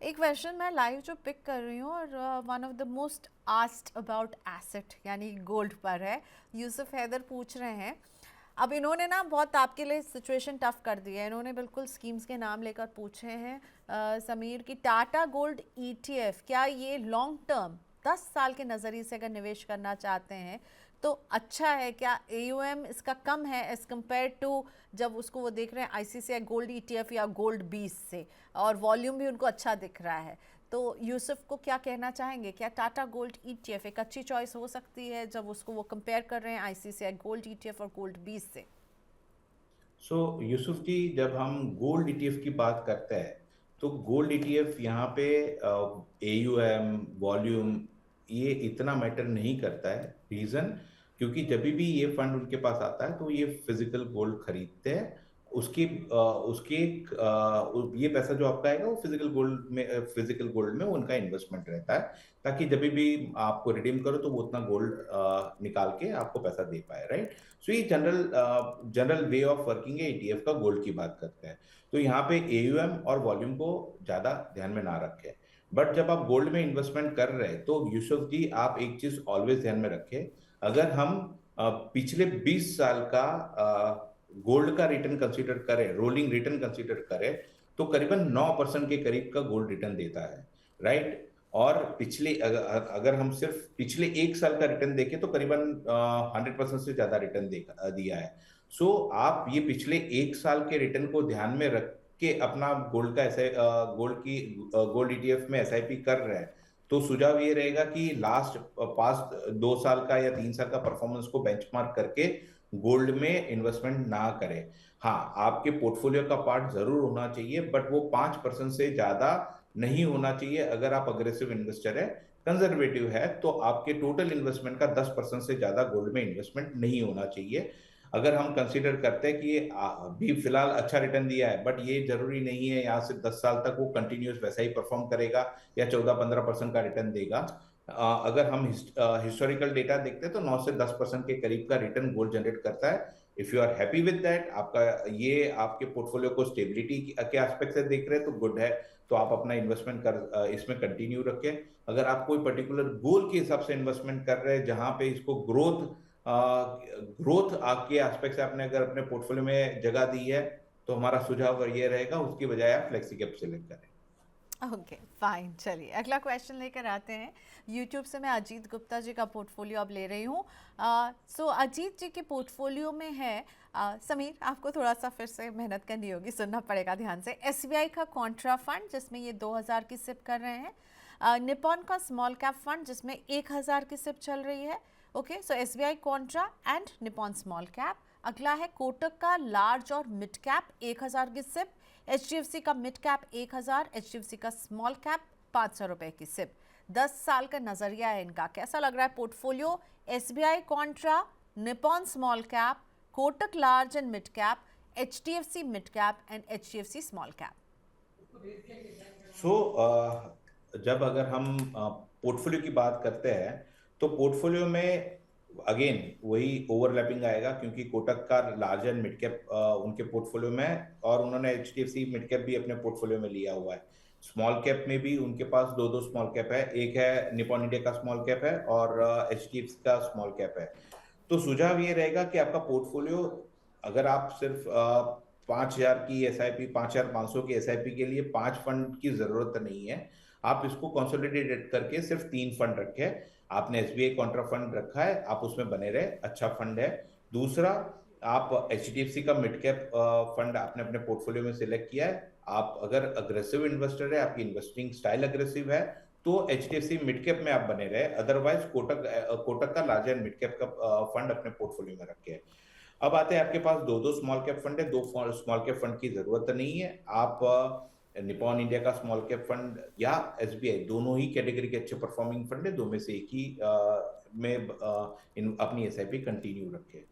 एक क्वेश्चन मैं लाइव जो पिक कर रही हूँ और one of the most asked about asset यानी गोल्ड पर है। यूसुफ हैदर पूछ रहे हैं, अब इन्होंने ना बहुत आपके लिए सिचुएशन टफ कर दी है, इन्होंने बिल्कुल स्कीम्स के नाम लेकर पूछे हैं समीर की टाटा गोल्ड ईटीएफ, क्या ये लॉन्ग टर्म 10 साल के नज़रिए से अगर निवेश करना चाहते हैं तो अच्छा है? क्या एयूएम इसका कम है एज कम्पेयर टू जब उसको वो देख रहे हैं आईसीसीआई गोल्ड ईटीएफ या गोल्ड 20 से, और वॉल्यूम भी उनको अच्छा दिख रहा है? तो यूसुफ को क्या कहना चाहेंगे, क्या टाटा गोल्ड ईटीएफ एक अच्छी चॉइस हो सकती है जब उसको वो कंपेयर कर रहे हैं आईसीसीआई गोल्ड ईटीएफ और गोल्ड 20 से? यूसुफ जी, जब हम गोल्ड ईटीएफ की बात करते हैं तो गोल्ड ईटीएफ यहाँ पे एयूएम वॉल्यूम ये इतना मैटर नहीं करता है। रीजन, क्योंकि जब भी ये फंड उनके पास आता है तो ये फिजिकल गोल्ड खरीदते हैं। उसकी उसके ये पैसा जो आपका आएगा वो फिजिकल गोल्ड में उनका इन्वेस्टमेंट रहता है, ताकि जब भी आपको रिडीम करो तो वो उतना गोल्ड निकाल के आपको पैसा दे पाए, राइट। सो ये जनरल वे ऑफ वर्किंग है ईटीएफ का। गोल्ड की बात करते हैं तो यहाँ पे एयूएम और वॉल्यूम को ज्यादा ध्यान में ना रखें। बट जब आप गोल्ड में इन्वेस्टमेंट कर रहे हैं तो यूसुफ जी, आप एक चीज ऑलवेज ध्यान में रखें। अगर हम पिछले 20 साल का गोल्ड का रिटर्न कंसीडर करें, रोलिंग रिटर्न कंसीडर करें, तो करीबन 9% के करीब का गोल्ड रिटर्न देता है, राइट। और अगर हम सिर्फ पिछले 1 साल का रिटर्न देखें तो करीबन 100% से ज्यादा रिटर्न दिया है। आप ये पिछले 1 साल के रिटर्न को ध्यान में रख के अपना गोल्ड ईटीएफ में एसआईपी कर रहे हैं, तो सुझाव ये रहेगा कि पास्ट 2 साल का या 3 साल का परफॉर्मेंस को बेंचमार्क करके गोल्ड में इन्वेस्टमेंट ना करें। हाँ, आपके पोर्टफोलियो का पार्ट जरूर होना चाहिए, बट वो 5% से ज्यादा नहीं होना चाहिए। अगर आप अग्रेसिव इन्वेस्टर है, कंजर्वेटिव है, तो आपके टोटल इन्वेस्टमेंट का 10% से ज्यादा गोल्ड में इन्वेस्टमेंट नहीं होना चाहिए। अगर हम कंसीडर करते हैं कि ये अभी फिलहाल अच्छा रिटर्न दिया है, बट ये जरूरी नहीं है यहाँ से 10 साल तक वो कंटिन्यूस वैसा ही परफॉर्म करेगा या 14-15% का रिटर्न देगा। अगर हम हिस्टोरिकल डेटा देखते हैं तो 9 से 10% के करीब का रिटर्न गोल्ड जनरेट करता है। If you are happy with that, आपका ये आपके पोर्टफोलियो को स्टेबिलिटी के एस्पेक्ट से देख रहे हैं तो गुड है, तो आप अपना इन्वेस्टमेंट इसमें कंटिन्यू रखें। अगर आप कोई पर्टिकुलर गोल के हिसाब से इन्वेस्टमेंट कर रहे हैं जहां पे इसको ग्रोथ के एस्पेक्ट से आपने अगर अपने पोर्टफोलियो में जगह दी है, तो हमारा सुझाव ये रहेगा उसकी बजाय आप फ्लेक्सी कैप सेलेक्ट करें। ओके फाइन, चलिए अगला क्वेश्चन लेकर आते हैं। यूट्यूब से मैं अजीत गुप्ता जी का पोर्टफोलियो अब ले रही हूँ। सो अजीत जी के पोर्टफोलियो में है समीर, आपको थोड़ा सा फिर से मेहनत करनी होगी, सुनना पड़ेगा ध्यान से। एसबीआई का कॉन्ट्रा फंड जिसमें ये 2000 की सिप कर रहे हैं, निपॉन का स्मॉल कैप फंड जिसमें 1000 की सिप चल रही है। Okay, so SBI Contra and Nippon small cap. अगला है कोटक का लार्ज और मिड कैप 1000 की सिप, एचडीएफसी का मिड कैप 1000, एचडीएफसी का स्मॉल कैप 500 रुपए की सिप। 10 साल का नजरिया है इनका, कैसा लग रहा है portfolio? SBI Contra, Nippon small cap, Kotak large and mid cap, HDFC mid cap and HDFC small cap. जब अगर हम पोर्टफोलियो की बात करते हैं तो पोर्टफोलियो में अगेन वही ओवरलैपिंग आएगा, क्योंकि कोटक का लार्ज एंड मिड कैप उनके पोर्टफोलियो में, और उन्होंने एचडीएफसी मिड कैप भी अपने पोर्टफोलियो में लिया हुआ है। स्मॉल कैप में भी उनके पास दो स्मॉल कैप है, एक है निपॉन इंडिया का स्मॉल कैप है और एचडीएफसी का स्मॉल कैप है। तो सुझाव ये रहेगा कि आपका पोर्टफोलियो, अगर आप सिर्फ 5,000 की एसआईपी, 5,500 की एसआईपी के लिए 5 फंड की जरूरत नहीं है। आप इसको कंसोलिडेटेड करके सिर्फ 3 फंड रखें। आपने एसबीआई कॉन्ट्रा फंड रखा है, आप उसमें बने रहे, अच्छा फंड है। दूसरा, आप एचडीएफसी का मिड कैप फंड आपने अपने पोर्टफोलियो में सिलेक्ट किया है। आप अगर अग्रेसिव इन्वेस्टर है, आपकी इन्वेस्टिंग स्टाइल अग्रेसिव है, तो एचडीएफसी मिड कैप में आप बने रहे। अदरवाइज कोटक का लार्ज एंड मिड कैप का फंड अपने पोर्टफोलियो में रखे। अब आते हैं, आपके पास दो स्मॉल कैप फंड है, 2 स्मॉल कैप फंड की जरूरत नहीं है। आप निपॉन इंडिया का स्मॉल कैप फंड या एसबीआई, दोनों ही कैटेगरी के अच्छे परफॉर्मिंग फंड है, दो में से एक ही में अपनी एसआईपी कंटिन्यू रखे।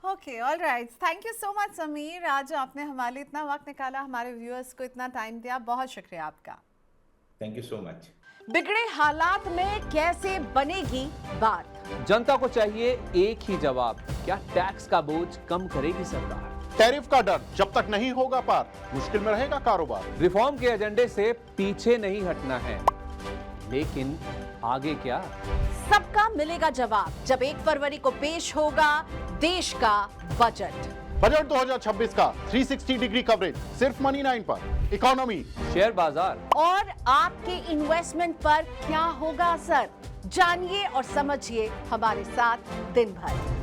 Okay, all right, thank you so much Sameer, आज आपने हमारे लिए इतना वक्त निकाला, हमारे व्यूअर्स को इतना टाइम दिया, बहुत शुक्रिया आपका। Thank you so much. बिगड़े हालात में कैसे बनेगी बात? जनता को चाहिए एक ही जवाब, क्या टैक्स का बोझ कम करेगी सरकार? टैरिफ का डर जब तक नहीं होगा पार, मुश्किल में रहेगा कारोबार। रिफॉर्म के एजेंडे से पीछे नहीं हटना है, लेकिन आगे क्या? सबका मिलेगा जवाब जब 1 फरवरी को पेश होगा देश का बजट। बजट 2026 का 360 डिग्री कवरेज सिर्फ मनी 9 पर। इकोनॉमी, शेयर बाजार और आपके इन्वेस्टमेंट पर क्या होगा असर, जानिए और समझिए हमारे साथ दिन भर।